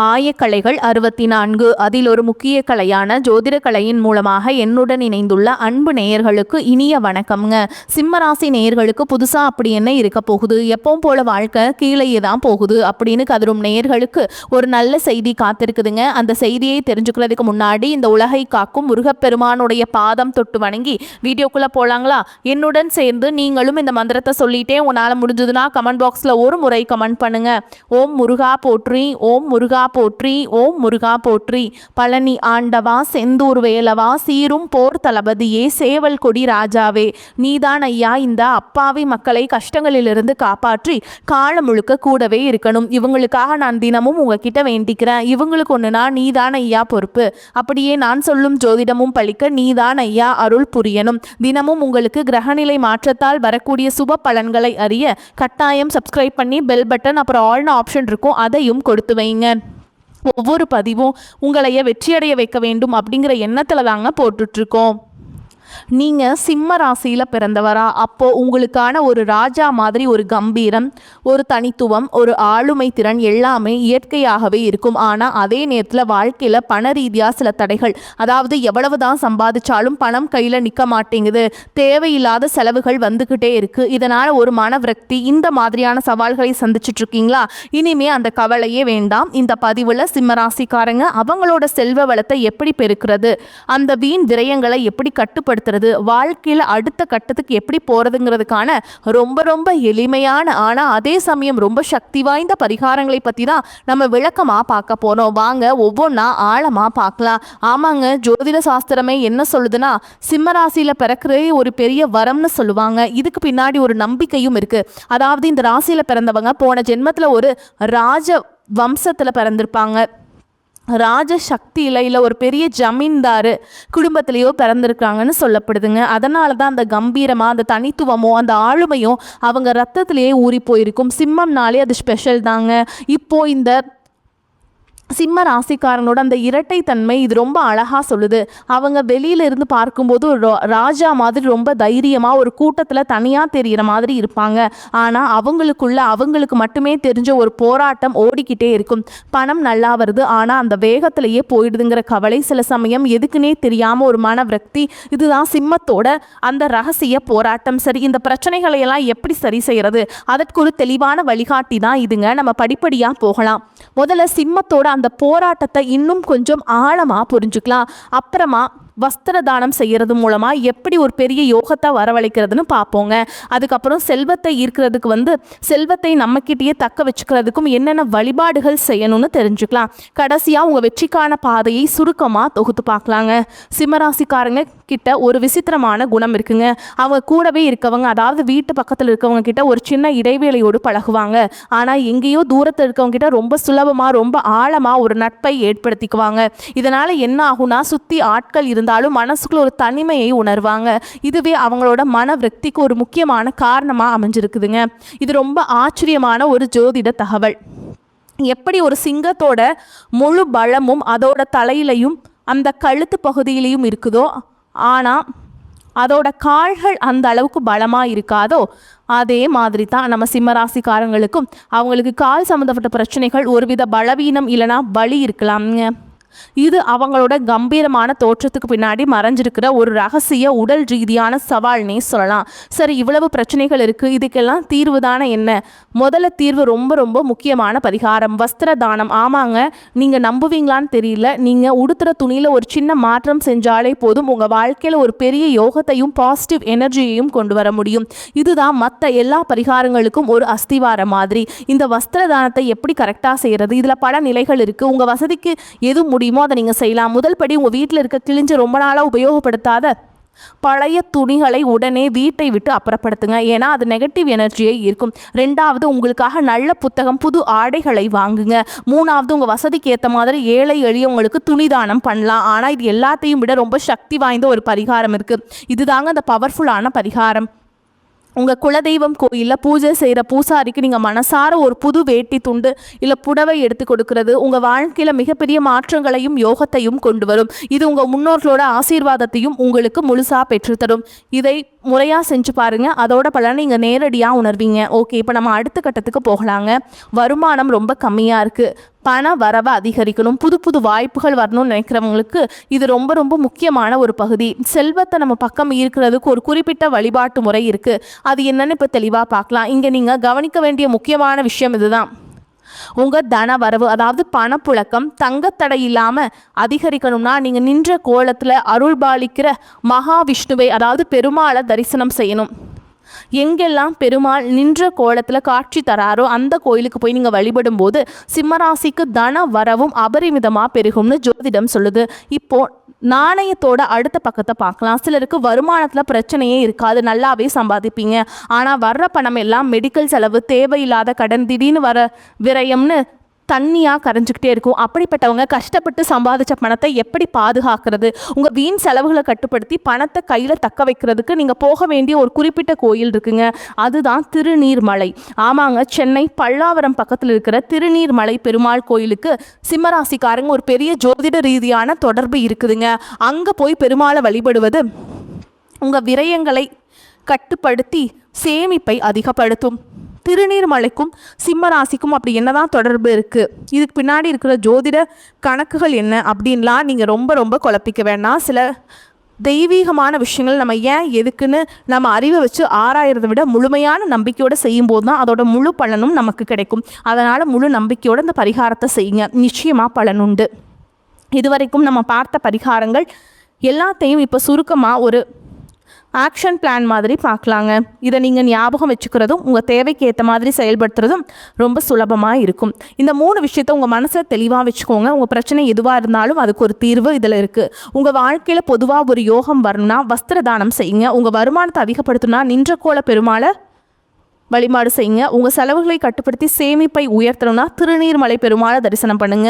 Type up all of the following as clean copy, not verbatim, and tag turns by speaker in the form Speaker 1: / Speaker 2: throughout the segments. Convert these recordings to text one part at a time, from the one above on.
Speaker 1: ஆயக்கலைகள் 64. அதில் ஒரு முக்கிய கலையான ஜோதிட கலையின் மூலமாக என்னுடன் இணைந்துள்ள அன்பு நேயர்களுக்கு இனிய வணக்கம்ங்க. சிம்மராசி நேயர்களுக்கு புதுசா அப்படி என்ன இருக்க போகுது, எப்பவும் போல வாழ்க்கை கீழேயே தான் போகுது அப்படின்னு கதரும் நேயர்களுக்கு ஒரு நல்ல செய்தி காத்திருக்குதுங்க. அந்த செய்தியை தெரிஞ்சுக்கிறதுக்கு முன்னாடி இந்த உலகை காக்கும் முருகப்பெருமானுடைய பாதம் தொட்டு வணங்கி வீடியோக்குள்ள போலாங்களா? என்னுடன் சேர்ந்து நீங்களும் இந்த மந்திரத்தை சொல்லிட்டே உன்னால முடிஞ்சதுன்னா கமெண்ட் பாக்ஸ்ல ஒரு முறை கமெண்ட் பண்ணுங்க. ஓம் முருகா போற்றி, ஓம் முருகா போற்றி, ஓம் முருகா போற்றி. பழனி ஆண்டவா, செந்தூர் வேலவா, சீரும் போர் தளபதியே, சேவல் கொடி ராஜாவே, நீதான் ஐயா இந்த அப்பாவி மக்களை கஷ்டங்களிலிருந்து காப்பாற்றி காலம் முழுக்க கூடவே இருக்கணும். இவங்களுக்காக நான் தினமும் உங்ககிட்ட வேண்டிக்கிறேன். இவங்களுக்கு ஒண்ணுனா நீதான் ஐயா பொறுப்பு. அப்படியே நான் சொல்லும் ஜோதிடமும் பழிக்க நீதான் ஐயா அருள் புரியணும். தினமும் உங்களுக்கு கிரகநிலை மாற்றத்தால் வரக்கூடிய சுப பலன்களை அறிய கட்டாயம் சப்ஸ்கிரைப் பண்ணி பெல் பட்டன் அப்புறம் ஆல்னு ஆப்ஷன் இருக்கும், அதையும் கொடுத்து வைங்க. ஒவ்வொரு பதிவும் உங்களைய வெற்றியடைய வைக்க வேண்டும் அப்படிங்கிற எண்ணத்துல தாங்க போட்டுட்ருக்கோம். நீங்கள் சிம்ம ராசியில் பிறந்தவரா? அப்போது உங்களுக்கான ஒரு ராஜா மாதிரி ஒரு கம்பீரம், ஒரு தனித்துவம், ஒரு ஆளுமை திறன் எல்லாமே இயற்கையாகவே இருக்கும். ஆனால் அதே நேரத்தில் வாழ்க்கையில் பண ரீதியாக சில தடைகள், அதாவது எவ்வளவு தான் சம்பாதிச்சாலும் பணம் கையில் நிற்க மாட்டேங்குது, தேவையில்லாத செலவுகள் வந்துக்கிட்டே இருக்குது. இதனால் ஒரு மன விரக்தி, இந்த மாதிரியான சவால்களை சந்திச்சுட்டு இருக்கீங்களா? இனிமே அந்த கவலையே வேண்டாம். இந்த பதிவில் சிம்மராசிக்காரங்க அவங்களோட செல்வ வளத்தை எப்படி பெருக்கிறது, அந்த வீண் விரயங்களை எப்படி கட்டுப்படுத்த வாழ்க்கையில் அடுத்த கட்டத்துக்கு எப்படி போறதுங்கிறதுக்கான ரொம்ப ரொம்ப எளிமையான ஆனா அதே சமயம் ரொம்ப சக்தி வாய்ந்த பரிகாரங்களை பத்தி தான் நம்ம விளக்கமா பார்க்க போறோம். வாங்க ஒவ்வொன்றா ஆழமா பார்க்கலாம். ஆமாங்க, ஜோதிட சாஸ்திரமே என்ன சொல்லுதுன்னா சிம்மராசியில பிறக்கிறதே ஒரு பெரிய வரம்னு சொல்லுவாங்க. இதுக்கு பின்னாடி ஒரு நம்பிக்கையும் இருக்கு. அதாவது இந்த ராசியில பிறந்தவங்க போன ஜென்மத்துல ஒரு ராஜ வம்சத்துல பிறந்திருப்பாங்க, ராஜசக்தியில் இல்லை ஒரு பெரிய ஜமீன்தார் குடும்பத்திலேயோ பிறந்திருக்காங்கன்னு சொல்லப்படுதுங்க. அதனால தான் அந்த கம்பீரமாக, அந்த தனித்துவமோ, அந்த ஆளுமையோ அவங்க ரத்தத்திலேயே ஊறி போயிருக்கும். சிம்மம்னாலே அது ஸ்பெஷல் தாங்க. இப்போது இந்த சிம்ம ராசிக்காரனோட அந்த இரட்டைத்தன்மை இது ரொம்ப அழகாக சொல்லுது. அவங்க வெளியிலிருந்து பார்க்கும்போது ஒரு ராஜா மாதிரி ரொம்ப தைரியமாக ஒரு கூட்டத்தில் தனியாக தெரிகிற மாதிரி இருப்பாங்க. ஆனால் அவங்களுக்கு மட்டுமே தெரிஞ்ச ஒரு போராட்டம் ஓடிக்கிட்டே இருக்கும். பணம் நல்லா வருது, ஆனால் அந்த வேகத்திலேயே போயிடுதுங்கிற கவலை, சில சமயம் எதுக்குன்னே தெரியாமல் ஒரு மன விரக்தி, இதுதான் சிம்மத்தோட அந்த ரகசிய போராட்டம். சரி, இந்த பிரச்சனைகளை எல்லாம் எப்படி சரி செய்யறது, அதற்கு ஒரு தெளிவான வழிகாட்டி தான் இதுங்க. நம்ம படிப்படியாக போகலாம். முதல்ல சிம்மத்தோட அந்த போராட்டத்தை இன்னும் கொஞ்சம் ஆழமா புரிஞ்சுக்கலாம். அப்புறமா வஸ்திர தானம் செய்கிறது மூலமாக எப்படி ஒரு பெரிய யோகத்தை வரவழைக்கிறதுன்னு பார்ப்போங்க. அதுக்கப்புறம் செல்வத்தை ஈர்க்கிறதுக்கு செல்வத்தை நம்மக்கிட்டேயே தக்க வச்சுக்கிறதுக்கும் என்னென்ன வழிபாடுகள் செய்யணும்னு தெரிஞ்சுக்கலாம். கடைசியாக உங்கள் வெற்றிக்கான பாதையை சுருக்கமாக தொகுத்து பார்க்கலாங்க. சிம்மராசிக்காரங்க கிட்ட ஒரு விசித்திரமான குணம் இருக்குங்க. அவங்க கூடவே இருக்கவங்க, அதாவது வீட்டு பக்கத்தில் இருக்கவங்க கிட்ட ஒரு சின்ன இடைவேளையோடு பழகுவாங்க. ஆனால் எங்கேயோ தூரத்தில் இருக்கவங்க கிட்ட ரொம்ப சுலபமாக, ரொம்ப ஆழமாக ஒரு நட்பை ஏற்படுத்திக்குவாங்க. இதனால் என்ன ஆகும்னா, சுற்றி ஆட்கள் இருந்தாலும் மனசுக்குள்ள ஒரு தனிமையை உணர்வாங்க. இதுவே அவங்களோட மன விரக்திக்கு ஒரு முக்கியமான காரணமாக அமைஞ்சிருக்குதுங்க. இது ரொம்ப ஆச்சரியமான ஒரு ஜோதிட தகவல். எப்படி ஒரு சிங்கத்தோட முழு பலமும் அதோட தலையிலையும் அந்த கழுத்து பகுதியிலையும் இருக்குதோ, ஆனால் அதோட கால்கள் அந்த அளவுக்கு பலமாக இருக்காதோ, அதே மாதிரி தான் நம்ம சிம்மராசிக்காரங்களுக்கும் அவங்களுக்கு கால் சம்மந்தப்பட்ட பிரச்சனைகள் ஒருவித பலவீனம் இல்லைனா வலி இருக்கலாம்ங்க. இது அவங்களோட கம்பீரமான தோற்றத்துக்கு பின்னாடி மறைஞ்சிருக்கிற ஒரு ரகசிய உடல் ரீதியான சவால்னே சொல்லலாம். சரி, இவ்வளவு பிரச்சனைகள் இருக்குது, இதுக்கெல்லாம் தீர்வு தானே என்ன? முதல்ல தீர்வு ரொம்ப ரொம்ப முக்கியமான பரிகாரம், வஸ்திர தானம். ஆமாங்க, நீங்கள் நம்புவீங்களான்னு தெரியல, நீங்கள் உடுத்துகிற துணியில் ஒரு சின்ன மாற்றம் செஞ்சாலே போதும் உங்கள் வாழ்க்கையில் ஒரு பெரிய யோகத்தையும் பாசிட்டிவ் எனர்ஜியையும் கொண்டு வர முடியும். இதுதான் மற்ற எல்லா பரிகாரங்களுக்கும் ஒரு அஸ்திவாரம் மாதிரி. இந்த வஸ்திர தானத்தை எப்படி கரெக்டாக செய்கிறது, இதில் பல நிலைகள் இருக்குது. உங்கள் வசதிக்கு எது முடியுமோ அதை நீங்கள் செய்யலாம். முதல் படி, உங்கள் வீட்டில் இருக்க கிழிஞ்ச ரொம்ப நாளாக உபயோகப்படுத்தாத பழைய துணிகளை உடனே வீட்டை விட்டு அப்புறப்படுத்துங்க. ஏன்னா அது நெகட்டிவ் எனர்ஜியை இருக்கும். ரெண்டாவது, உங்களுக்காக நல்ல புத்தகம், புது ஆடைகளை வாங்குங்க. மூணாவது, உங்கள் வசதிக்கு ஏற்ற மாதிரி ஏழை எளியவங்களுக்கு துணிதானம் பண்ணலாம். ஆனால் இது எல்லாத்தையும் விட ரொம்ப சக்தி வாய்ந்த ஒரு பரிகாரம் இருக்குது. இதுதாங்க அந்த பவர்ஃபுல்லான பரிகாரம். உங்கள் குலதெய்வம் கோயிலில் பூஜை செய்கிற பூசாரிக்கு நீங்கள் மனசார ஒரு புது வேட்டி துண்டு இல்லை புடவை எடுத்து கொடுக்கறது உங்கள் வாழ்க்கையில் மிகப்பெரிய மாற்றங்களையும் யோகத்தையும் கொண்டு வரும். இது உங்கள் முன்னோர்களோட ஆசீர்வாதத்தையும் உங்களுக்கு முழுசாக பெற்றுத்தரும். இதை முறையாக செஞ்சு பாருங்கள், அதோட பலனை நீங்கள் நேரடியாக உணர்வீங்க. ஓகே, இப்போ நம்ம அடுத்த கட்டத்துக்கு போகலாங்க. வருமானம் ரொம்ப கம்மியாக இருக்குது, பண வரவை அதிகரிக்கணும், புது புது வாய்ப்புகள் வரணும்னு நினைக்கிறவங்களுக்கு இது ரொம்ப ரொம்ப முக்கியமான ஒரு பகுதி. செல்வத்தை நம்ம பக்கம் ஈர்க்கிறதுக்கு ஒரு குறிப்பிட்ட வழிபாட்டு முறை இருக்குது. அது என்னன்னு இப்போ தெளிவாக பார்க்கலாம். இங்கே நீங்கள் கவனிக்க வேண்டிய முக்கியமான விஷயம் இதுதான். உங்கள் தன வரவு, அதாவது பணப்புழக்கம் தங்கத்தடை இல்லாமல் அதிகரிக்கணும்னா நீங்கள் நின்ற கோலத்தில் அருள்பாலிக்கிற மகாவிஷ்ணுவை, அதாவது பெருமாளை தரிசனம் செய்யணும். எங்கெல்லாம் பெருமாள் நின்ற கோலத்தில் காட்சி தராரோ அந்த கோயிலுக்கு போய் நீங்கள் வழிபடும் போது சிம்மராசிக்கு தன வரவும் அபரிமிதமாக பெருகும்னு ஜோதிடம் சொல்லுது. இப்போ நாணயத்தோட அடுத்த பக்கத்தை பார்க்கலாம். சிலருக்கு வருமானத்தில் பிரச்சனையே இருக்காது, நல்லாவே சம்பாதிப்பீங்க. ஆனால் வர்ற பணம் எல்லாம் மெடிக்கல் செலவு, தேவையில்லாத கடன், திடீர்னு வர விரயம்னு தண்ணியாக கரைஞ்சிக்கிட்டே இருக்கும். அப்படிப்பட்டவங்க கஷ்டப்பட்டு சம்பாதிச்ச பணத்தை எப்படி பாதுகாக்கிறது, உங்கள் வீண் செலவுகளை கட்டுப்படுத்தி பணத்தை கையில் தக்க வைக்கிறதுக்கு நீங்கள் போக வேண்டிய ஒரு குறிப்பிட்ட கோயில் இருக்குங்க. அதுதான் திருநீர்மலை. ஆமாங்க, சென்னை பல்லாவரம் பக்கத்தில் இருக்கிற திருநீர்மலை பெருமாள் கோயிலுக்கு சிம்மராசிக்காரங்க ஒரு பெரிய ஜோதிட ரீதியான தொடர்பு இருக்குதுங்க. அங்கே போய் பெருமாளை வழிபடுவது உங்கள் விரயங்களை கட்டுப்படுத்தி சேமிப்பை அதிகப்படுத்தும். திருநீர்மலைக்கும் சிம்மராசிக்கும் அப்படி என்னதான் தொடர்பு இருக்குது, இதுக்கு பின்னாடி இருக்கிற ஜோதிட கணக்குகள் என்ன அப்படின்லாம் நீங்கள் ரொம்ப ரொம்ப குழப்பிக்க வேண்டாம். சில தெய்வீகமான விஷயங்கள் நம்ம ஏன் எதுக்குன்னு நம்ம அறிவை வச்சு ஆராயிறதை விட முழுமையான நம்பிக்கையோடு செய்யும்போது தான் அதோட முழு பலனும் நமக்கு கிடைக்கும். அதனால் முழு நம்பிக்கையோடு இந்த பரிகாரத்தை செய்யுங்க, நிச்சயமாக பலனுண்டு. இதுவரைக்கும் நம்ம பார்த்த பரிகாரங்கள் எல்லாத்தையும் இப்போ சுருக்கமாக ஒரு ஆக்ஷன் பிளான் மாதிரி பார்க்கலாங்க. இதை நீங்கள் ஞாபகம் வச்சுக்கிறதும் உங்கள் தேவைக்கு ஏற்ற மாதிரி செயல்படுத்துறதும் ரொம்ப சுலபமாக இருக்கும். இந்த 3 விஷயத்தை உங்கள் மனசில் தெளிவாக வச்சுக்கோங்க. உங்கள் பிரச்சனை எதுவாக இருந்தாலும் அதுக்கு ஒரு தீர்வு இதில் இருக்குது. உங்கள் வாழ்க்கையில் பொதுவாக ஒரு யோகம் வரணும்னா வஸ்திர தானம் செய்யுங்க. உங்கள் வருமானத்தை அதிகப்படுத்தணும்னா நின்ற கோல பெருமாளை வழிபாடு செய்யுங்க. உங்கள் செலவுகளை கட்டுப்படுத்தி சேமிப்பை உயர்த்தணும்னா திருநீர்மலை பெருமாளை தரிசனம் பண்ணுங்க.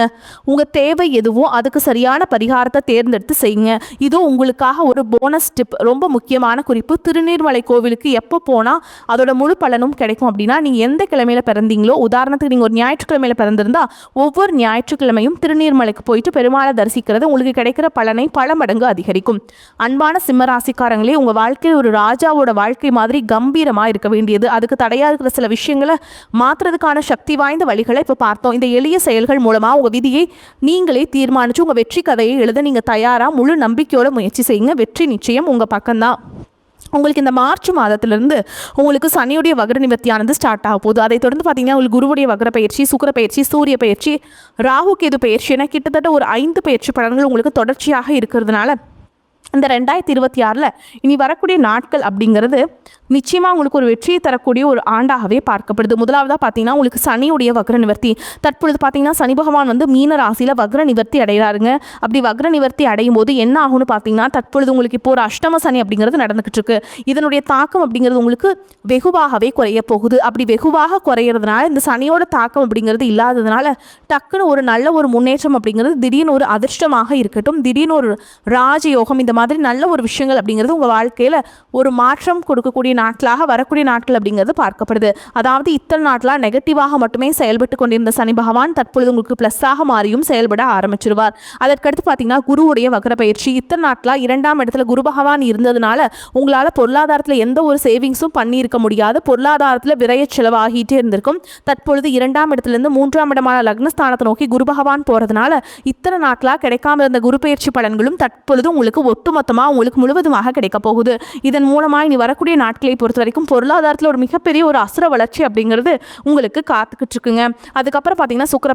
Speaker 1: உங்கள் தேவை எதுவோ அதுக்கு சரியான பரிகாரத்தை தேர்ந்தெடுத்து செய்யுங்க. இது உங்களுக்காக ஒரு போனஸ் டிப், ரொம்ப முக்கியமான குறிப்பு. திருநீர்மலை கோவிலுக்கு எப்போ போனால் அதோட முழு பலனும் கிடைக்கும் அப்படின்னா, நீங்கள் எந்த கிழமையில் பிறந்தீங்களோ, உதாரணத்துக்கு நீங்கள் ஒரு ஞாயிற்றுக்கிழமையில் பிறந்திருந்தா ஒவ்வொரு ஞாயிற்றுக்கிழமையும் திருநீர்மலைக்கு போயிட்டு பெருமாளை தரிசிக்கிறது உங்களுக்கு கிடைக்கிற பலனை பல மடங்கு அதிகரிக்கும். அன்பான சிம்மராசிக்காரங்களே, உங்கள் வாழ்க்கையில் ஒரு ராஜாவோட வாழ்க்கை மாதிரி கம்பீரமாக இருக்க வேண்டியது. அதுக்கு தடையாக இருக்கிற சில விஷயங்களை மாற்றுறதுக்கான சக்தி வாய்ந்த வழிகளை இப்போ பார்த்தோம். இந்த எளிய செயல்கள் மூலமாக உங்கள் விதியை நீங்களே தீர்மானித்து உங்கள் வெற்றி கதையை எழுத நீங்கள் தயாராக முழு நம்பிக்கையோட முயற்சி செய்யுங்க. வெற்றி நிச்சயம் உங்கள் பக்கம்தான். உங்களுக்கு இந்த மார்ச் மாதத்திலிருந்து உங்களுக்கு சனியுடைய வக்ர நிவர்த்தியானது ஸ்டார்ட் ஆக போகுது. அதை தொடர்ந்து பார்த்தீங்கன்னா உங்களுக்கு குருவுடைய வக்ர பயிற்சி, சுக்கிர பயிற்சி, சூரிய பயிற்சி, ராகு கேது பயிற்சி என கிட்டத்தட்ட ஒரு 5 பயிற்சி பலன்கள் உங்களுக்கு தொடர்ச்சியாக இருக்கிறதுனால இந்த 2026 இனி வரக்கூடிய நாட்கள் அப்படிங்கிறது நிச்சயமாக உங்களுக்கு ஒரு வெற்றியை தரக்கூடிய ஒரு ஆண்டாகவே பார்க்கப்படுது. முதலாவதாக பார்த்தீங்கன்னா உங்களுக்கு சனியுடைய வக்ர நிவர்த்தி. தற்பொழுது பார்த்தீங்கன்னா சனி பகவான் வந்து மீன ராசியில் வக்ர நிவர்த்தி அடைகிறாருங்க. அப்படி வக்ர நிவர்த்தி அடையும் போது என்ன ஆகும்னு பார்த்தீங்கன்னா, தற்பொழுது உங்களுக்கு இப்போ ஒரு அஷ்டம சனி அப்படிங்கிறது நடந்துக்கிட்டு இருக்கு. இதனுடைய தாக்கம் அப்படிங்கிறது உங்களுக்கு வெகுவாகவே குறைய போகுது. அப்படி வெகுவாக குறையிறதுனால இந்த சனியோட தாக்கம் அப்படிங்கிறது இல்லாததுனால டக்குன்னு ஒரு நல்ல ஒரு முன்னேற்றம் அப்படிங்கிறது திடீர்னு ஒரு அதிர்ஷ்டமாக இருக்கட்டும், திடீர்னு ஒரு ராஜயோகம், இந்த மாதிரி நல்ல ஒரு விஷயங்கள் அப்படிங்கிறது உங்கள் வாழ்க்கையில் ஒரு மாற்றம் கொடுக்கக்கூடிய நாட்களாக வரக்கூடிய நாட்கள் அப்படிங்கிறது பார்க்கப்படுது. அதாவது இத்தனை நாட்களாக நெகட்டிவாக மட்டுமே செயல்பட்டு கொண்டிருந்த சனி பகவான் தற்பொழுது உங்களுக்கு ப்ளஸ்ஸாக மாறியும் செயல்பட ஆரம்பிச்சிருவார். அதற்கடுத்து பார்த்தீங்கன்னா குருவுடைய வக்ர பயிற்சி. இத்தனை நாட்களாக 2ஆம் இடத்துல குரு பகவான் இருந்ததுனால உங்களால் பொருளாதாரத்தில் எந்த ஒரு சேவிங்ஸும் பண்ணியிருக்க முடியாது. பொருளாதாரத்தில் விரைய செலவாகிட்டே இருந்திருக்கும். தற்பொழுது 2ஆம் இடத்துலேருந்து 3ஆம் இடமான லக்னஸ்தானத்தை நோக்கி குரு பகவான் போகிறதுனால இத்தனை நாட்களாக கிடைக்காம இருந்த குரு பயிற்சி பலன்களும் தற்பொழுது உங்களுக்கு ஒட்டுமொத்தமாக உங்களுக்கு முழுவதுமாக கிடைக்க போகுது. இதன் மூலமாக இனி வரக்கூடிய நாட்களை பொறுத்த வரைக்கும் பொருளாதாரத்தில் ஒரு மிகப்பெரிய ஒரு அசுர வளர்ச்சி அப்படிங்கிறது உங்களுக்கு காத்துக்கிட்டு இருக்குங்க. அதுக்கப்புறம் பார்த்தீங்கன்னா சுக்கிர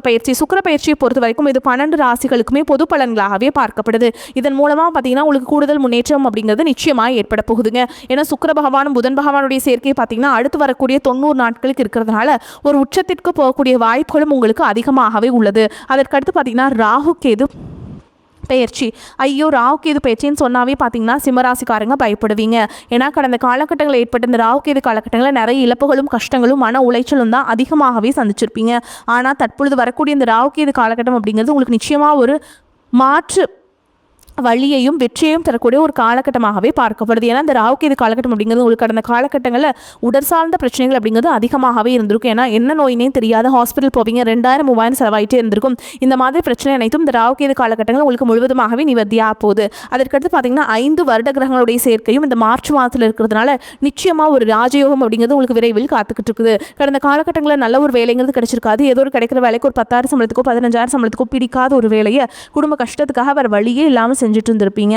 Speaker 1: பயிற்சியை பொறுத்த வரைக்கும் இது 12 ராசிகளுக்குமே பொது பலன்களாகவே பார்க்கப்படுது. இதன் மூலமாக பார்த்தீங்கன்னா உங்களுக்கு கூடுதல் முன்னேற்றம் அப்படிங்கிறது நிச்சயமாக ஏற்பட போகுதுங்க. ஏன்னா சுக்கிர பகவானும் புதன் பகவானுடைய சேர்க்கையை பார்த்தீங்கன்னா அடுத்து வரக்கூடிய 90 நாட்களுக்கு இருக்கிறதுனால ஒரு உச்சத்திற்கு போகக்கூடிய வாய்ப்புகளும் உங்களுக்கு அதிகமாகவே உள்ளது. அதற்கடுத்து பார்த்தீங்கன்னா ராகு கேது பயிற்சி. ஐயோ, ராகு கேது பயிற்சின்னு சொன்னாவே பார்த்தீங்கன்னா சிம்மராசிக்காரங்க பயப்படுவீங்க. ஏன்னா கடந்த காலகட்டங்களில் ஏற்பட்ட இந்த ராகு கேது காலகட்டங்களில் நிறைய இழப்புகளும் கஷ்டங்களும் மன உளைச்சலும் தான் அதிகமாகவே சந்திச்சிருப்பீங்க. ஆனால் தற்பொழுது வரக்கூடிய இந்த ராகு கேது காலகட்டம் அப்படிங்கிறது உங்களுக்கு நிச்சயமாக ஒரு மாற்று வழியையும் வெற்றியையும் தரக்கூடிய ஒரு காலகட்டமாகவே பார்க்கப்படுது. ஏன்னா இந்த ராகுகேது காலகட்டம் அப்படிங்கிறது உங்களுக்கு கடந்த காலகட்டங்களில் உடல் சார்ந்த பிரச்சனைகள் அப்படிங்கிறது அதிகமாகவே இருந்திருக்கும். ஏன்னா என்ன நோயினே தெரியாத ஹாஸ்பிட்டல் போவீங்க, 2000-3000 செலவாயிட்டே இருந்திருக்கும். இந்த மாதிரி பிரச்சனை அனைத்தும் இந்த ராகுகேது காலகட்டங்கள் உங்களுக்கு முழுவதுமாகவே நிவர்த்தியாக போகுது. அதற்கடுத்து பார்த்தீங்கன்னா 5 வருட கிரகங்களுடைய சேர்க்கையும் இந்த மார்ச் மாதத்தில் இருக்கிறதுனால நிச்சயமாக ஒரு ராஜயோகம் அப்படிங்கிறது உங்களுக்கு விரைவில் காத்துக்கிட்டு இருக்குது. கடந்த காலகட்டங்களில் நல்ல ஒரு வேலைங்கிறது கிடைச்சிருக்காது. ஏதோ ஒரு கிடைக்கிற வேலைக்கு ஒரு 10,000 சம்பளத்துக்கோ 15,000 சம்பளத்துக்கோ பிடிக்காத ஒரு வேலையை குடும்ப கஷ்டத்துக்காக வேறு வழியே இல்லாமல் செஞ்சுட்டு இருந்திருப்பீங்க.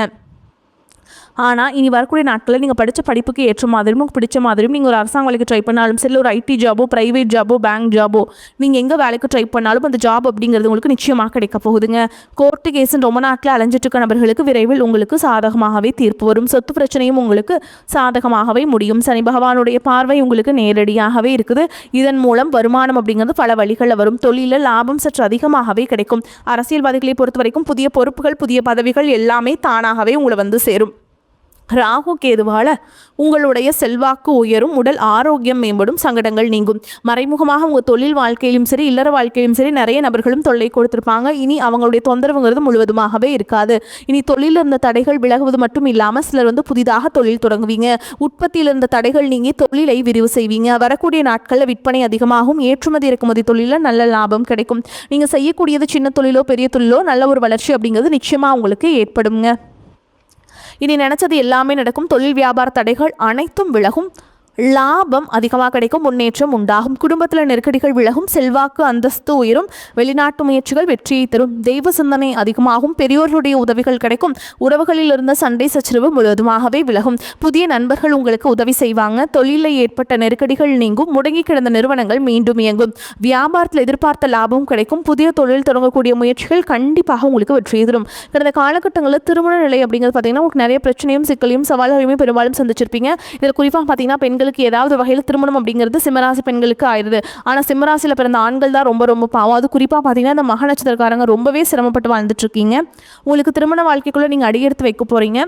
Speaker 1: ஆனால் இனி வரக்கூடிய நாட்களில் நீங்கள் படித்த படிப்புக்கு ஏற்ற மாதிரியும் உங்களுக்கு பிடிச்ச மாதிரியும் நீங்கள் ஒரு அரசாங்க வேலைக்கு ட்ரை பண்ணாலும் சரி, ஒரு ஐடி ஜாபோ, ப்ரைவேட் ஜாபோ, பேங்க் ஜாபோ, நீங்கள் எங்கே வேலைக்கு ட்ரை பண்ணாலும் அந்த ஜாப் அப்படிங்கிறது உங்களுக்கு நிச்சயமாக கிடைக்க போகுதுங்க. கோர்ட்டு கேஸுன்னு ரொம்ப நாட்டில் அலைஞ்சிட்டு இருக்க நபர்களுக்கு விரைவில் உங்களுக்கு சாதகமாகவே தீர்ப்பு வரும். சொத்து பிரச்சனையும் உங்களுக்கு சாதகமாகவே முடியும். சனி பகவானுடைய பார்வை உங்களுக்கு நேரடியாகவே இருக்குது. இதன் மூலம் வருமானம் அப்படிங்கிறது பல வழிகளில் வரும். தொழிலில் லாபம் சற்று அதிகமாகவே கிடைக்கும். அரசியல்வாதிகளை பொறுத்த வரைக்கும் புதிய பொறுப்புகள், புதிய பதவிகள் எல்லாமே தானாகவே உங்களை வந்து சேரும். ராகு கேதுவால் உங்களுடைய செல்வாக்கு உயரும், உடல் ஆரோக்கியம் மேம்படும், சங்கடங்கள் நீங்கும். மறைமுகமாக உங்கள் தொழில் வாழ்க்கையிலும் சரி, இல்லற வாழ்க்கையிலும் சரி நிறைய நபர்களும் தொல்லை கொடுத்துருப்பாங்க. இனி அவங்களுடைய தொந்தரவுங்கிறது முழுவதுமாகவே இருக்காது. இனி தொழிலில் இருந்த தடைகள் விலகுவது மட்டும் இல்லாமல் சிலர் வந்து புதிதாக தொழில் தொடங்குவீங்க. உற்பத்தியில் இருந்த தடைகள் நீங்கி தொழிலை விரிவு செய்வீங்க. வரக்கூடிய நாட்களில் விற்பனை அதிகமாகும். ஏற்றுமதி இறக்குமதி தொழிலில் நல்ல லாபம் கிடைக்கும். நீங்கள் செய்யக்கூடியது சின்ன தொழிலோ பெரிய தொழிலோ நல்ல ஒரு வளர்ச்சி அப்படிங்கிறது நிச்சயமாக உங்களுக்கு ஏற்படுங்க. இனி நினச்சது எல்லாமே நடக்கும். தொழில் வியாபார தடைகள் அனைத்தும் விலகும். லாபம் அதிகமாக கிடைக்கும். முன்னேற்றம் உண்டாகும். குடும்பத்தில் நெருக்கடிகள் விலகும். செல்வாக்கு அந்தஸ்து உயரும். வெளிநாட்டு முயற்சிகள் வெற்றியை தரும். தெய்வ சிந்தனை அதிகமாகும். பெரியோர்களுடைய உதவிகள் கிடைக்கும். உறவுகளில் இருந்த சண்டை சச்சரவு முழுவதுமாகவே விலகும். புதிய நண்பர்கள் உங்களுக்கு உதவி செய்வாங்க. தொழிலில் ஏற்பட்ட நெருக்கடிகள் நீங்கும். முடங்கி கிடந்த நிறுவனங்கள் மீண்டும் இயங்கும். வியாபாரத்தில் எதிர்பார்த்த லாபம் கிடைக்கும். புதிய தொழில் தொடங்கக்கூடிய முயற்சிகள் கண்டிப்பாக உங்களுக்கு வெற்றியை தரும். கடந்த காலகட்டங்களில் திருமண நிலை அப்படிங்கிறது பார்த்தீங்கன்னா உங்களுக்கு நிறைய பிரச்சனையும் சிக்கலையும் சவால்களையுமே பெரும்பாலும் சந்திச்சிருப்பீங்க. இதில் குறிப்பாக பார்த்தீங்கன்னா பெண்கள் ஏதாவது வகையில் திருமணம் அப்படிங்கிறது சிம்மராசி பெண்களுக்கு ஆயிடுது. ஆனால் சிம்மராசியில் பிறந்த ஆண்கள் தான் ரொம்ப ரொம்ப பாவம். அது குறிப்பாக பார்த்தீங்கன்னா இந்த மக நட்சத்திரக்காரங்க ரொம்பவே சிரமப்பட்டு வாழ்ந்துட்டு இருக்கீங்க. உங்களுக்கு திருமண வாழ்க்கைக்குள்ளே நீங்கள் அடியெடுத்து வைக்க போகிறீங்க.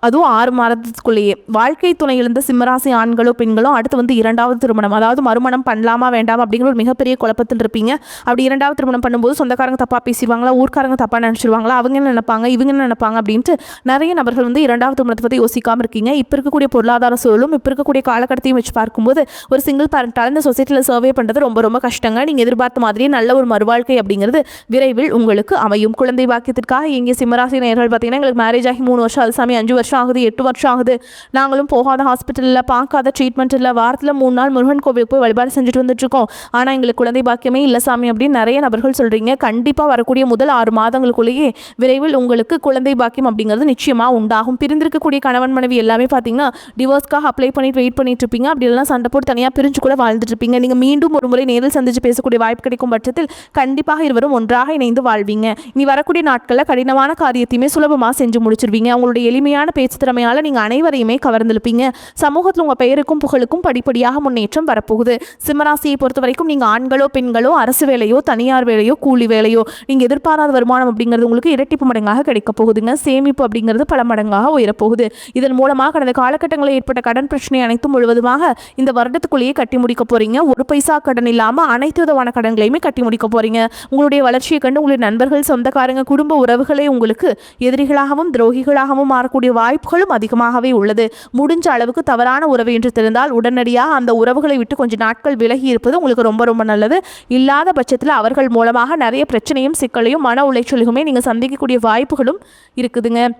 Speaker 1: அதுவும் 6 மாதத்துக்குள்ளேயே. வாழ்க்கை துணை இழந்த சிம்மராசி ஆண்களோ பெண்களோ அடுத்து வந்து 2வது திருமணம், அதாவது மறுமணம் பண்ணலாமா வேண்டாமா அப்படிங்கிற ஒரு மிகப்பெரிய குழப்பத்தில் இருப்பீங்க. அப்படி 2வது திருமணம் பண்ணும்போது சொந்தக்காரங்க தப்பாக பேசிடுவாங்களா, ஊர்க்காரங்க தப்பாக நினச்சிடுவாங்களா, அவங்க என்ன நினைப்பாங்க, இவங்க என்ன நினைப்பாங்க அப்படின்ட்டு நிறைய நபர்கள் வந்து 2வது திருமணத்தை பற்றி யோசிக்காமல் இருக்கீங்க. இப்போ இருக்கக்கூடிய பொருளாதார சூழலும் இப்போ இருக்கக்கூடிய காலகட்டத்தையும் வச்சு பார்க்கும்போது ஒரு சிங்கிள் பேரண்டால் இந்த சொசைட்டியில் சர்வே பண்ணுறது ரொம்ப ரொம்ப கஷ்டங்க. நீங்கள் எதிர்பார்த்த மாதிரியே நல்ல ஒரு மறுவாழ்க்கை அப்படிங்கிறது விரைவில் உங்களுக்கு அமையும். குழந்தை பாக்கியத்திற்காக இங்கே சிம்மராசி நேயர்கள் பார்த்தீங்கன்னா எங்களுக்கு மேரேஜ் ஆகி 3 வருஷம், அது சாமி 5 வருஷம் ஆகுது, 8 வருஷம் ஆகுது, நாங்களும் போகாத ஹாஸ்பிட்டலில் பார்க்காத ட்ரீட்மெண்ட் இல்லை, வாரத்தில் 3 நாள் முருகன் கோவிலுக்கு போய் வழிபாடு செஞ்சுட்டு வந்துட்டுருக்கோம், ஆனால் எங்களுக்கு குழந்தை பாக்கியமே இல்லை சாமி அப்படின்னு நிறைய நபர்கள் சொல்கிறீங்க. கண்டிப்பாக வரக்கூடிய முதல் 6 மாதங்களுக்குள்ளேயே விரைவில் உங்களுக்கு குழந்தை பாக்கியம் அப்படிங்கிறது நிச்சயமாக உண்டாகும். பிரிந்திருக்கக்கூடிய கணவன் மனைவி எல்லாமே பார்த்தீங்கன்னா டிவோர்ஸ்க்காக அப்ளை பண்ணிட்டு வெயிட் பண்ணிட்டு இருப்பீங்க. அப்படி இல்லைனா சண்டை போட்டு தனியாக பிரிஞ்சு கூட வாழ்ந்துட்டு இருப்பீங்க. நீங்கள் மீண்டும் ஒரு முறை நேரில் சந்திச்சு பேசக்கூடிய வாய்ப்பு கிடைக்கும் பட்சத்தில் கண்டிப்பாக இருவரும் ஒன்றாக இணைந்து வாழ்வீங்க. இனி வரக்கூடிய நாட்களில் கடினமான காரியத்தையுமே சுலபமாக செஞ்சு முடிச்சிருவீங்க. உங்களுடைய எளிமையான பேச்சு திறமையால் நீங்கள் அனைவரையுமே கவர்ந்திருப்பீங்க. சமூகத்தில் உங்கள் பெயருக்கும் புகழுக்கும் படிப்படியாக முன்னேற்றம் வரப்போகுது. சிம்மராசியை பொறுத்த வரைக்கும் நீங்கள் ஆண்களோ பெண்களோ அரசு வேலையோ தனியார் வேலையோ கூலி வேலையோ நீங்கள் எதிர்பாராத வருமானம் அப்படிங்கிறது உங்களுக்கு இரட்டிப்பு மடங்காக கிடைக்க போகுதுங்க. சேமிப்பு அப்படிங்கிறது பல மடங்காக உயரப்போகுது. இதன் மூலமாக கடந்த காலகட்டங்களில் ஏற்பட்ட கடன் பிரச்சனை அனைத்தும் முழுவதுமாக இந்த வருடத்துக்குள்ளேயே கட்டி முடிக்க போறீங்க. ஒரு பைசா கடன் இல்லாமல் அனைத்து விதமான கடன்களையுமே கட்டி முடிக்க போறீங்க. உங்களுடைய வளர்ச்சியை கண்டு உங்களுடைய நண்பர்கள், சொந்தக்காரங்க, குடும்ப உறவுகளே உங்களுக்கு எதிரிகளாகவும் துரோகிகளாகவும் மாறக்கூடிய வாய்ப்புகளும் அதிகமாகவே உள்ளது. முடிஞ்ச அளவுக்கு தவறான உறவு என்று தெரிந்தால் உடனடியாக அந்த உறவுகளை விட்டு கொஞ்சம் நாட்கள் விலகி இருப்பது உங்களுக்கு ரொம்ப ரொம்ப நல்லது. இல்லாத பட்சத்தில் அவர்கள் மூலமாக நிறைய பிரச்சனையும் சிக்கலையும் மன உளைச்சலுமே நீங்கள் சந்திக்கக்கூடிய வாய்ப்புகளும் இருக்குதுங்க.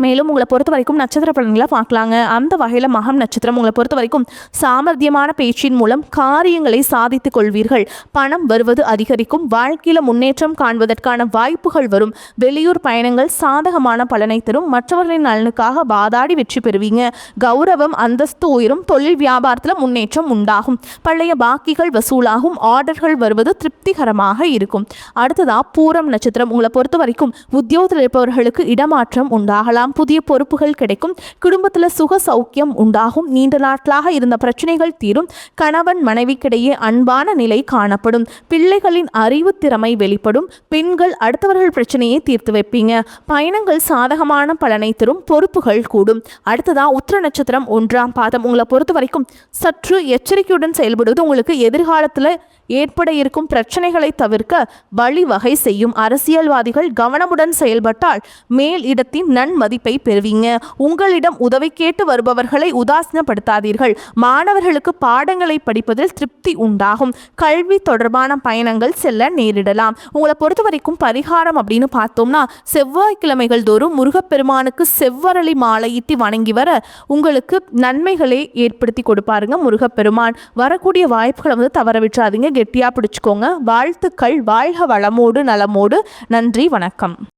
Speaker 1: மேலும் உங்களை பொறுத்த வரைக்கும் நட்சத்திர பலன்களை பார்க்கலாங்க. அந்த வகையில் மகம் நட்சத்திரம் உங்களை பொறுத்த வரைக்கும் சாமர்த்தியமான பேச்சின் மூலம் காரியங்களை சாதித்துக் கொள்வீர்கள். பணம் வருவது அதிகரிக்கும். வாழ்க்கையில் முன்னேற்றம் காண்பதற்கான வாய்ப்புகள் வரும். வெளியூர் பயணங்கள் சாதகமான பலனை தரும். மற்றவர்களின் நலனுக்காக வாதாடி வெற்றி பெறுவீங்க. கௌரவம் அந்தஸ்து உயரும். தொழில் வியாபாரத்தில் முன்னேற்றம் உண்டாகும். பழைய பாக்கிகள் வசூலாகும். ஆர்டர்கள் வருவது திருப்திகரமாக இருக்கும். அடுத்ததா பூரம் நட்சத்திரம் உங்களை பொறுத்த வரைக்கும் உத்தியோகத்தில் இருப்பவர்களுக்கு இடமாற்றம் உண்டாகலாம். புதிய பொறுப்புகள் கிடைக்கும். குடும்பத்தில் சுக சௌக்கியம் உண்டாகும். நீண்ட நாட்களாக இருந்த பிரச்சனைகள் தீரும். கணவன் மனைவிக்கிடையே அன்பான நிலை காணப்படும். பிள்ளைகளின் அறிவு திறமை வெளிப்படும். பெண்கள் அடுத்தவர்கள் பிரச்சனையை தீர்த்து வைப்பீங்க. பயணங்கள் சாதகமான பலனை தரும். பொறுப்புகள் கூடும். அடுத்ததா உத்திர நட்சத்திரம் 1ஆம் பாதம் உங்களை பொறுத்த வரைக்கும் சற்று எச்சரிக்கையுடன் செயல்படுவது உங்களுக்கு எதிர்காலத்தில் ஏற்பட இருக்கும் பிரச்சனைகளை தவிர்க்க வழிவகை செய்யும். அரசியல்வாதிகள் கவனமுடன் செயல்பட்டால் மேல் இடத்தின் நன்மதிப்பை பெறுவீங்க. உங்களிடம் உதவி கேட்டு வருபவர்களை உதாசீனப்படுத்தாதீர்கள். மாணவர்களுக்கு பாடங்களை படிப்பதில் திருப்தி உண்டாகும். கல்வி தொடர்பான பயணங்கள் செல்ல நேரிடலாம். உங்களை பொறுத்த வரைக்கும் பரிகாரம் அப்படின்னு பார்த்தோம்னா, செவ்வாய்க்கிழமைகள் தோறும் முருகப்பெருமானுக்கு செவ்வரளி மாலையிட்டு வணங்கி வர உங்களுக்கு நன்மைகளை ஏற்படுத்தி கொடுப்பாருங்க முருகப்பெருமான். வரக்கூடிய வாய்ப்புகளை தவற விட்டுறாதீங்க, கெட்டியா பிடிச்சுக்கோங்க. வாழ்த்துக்கள். வாழ்க வளமோடு நலமோடு. நன்றி, வணக்கம்.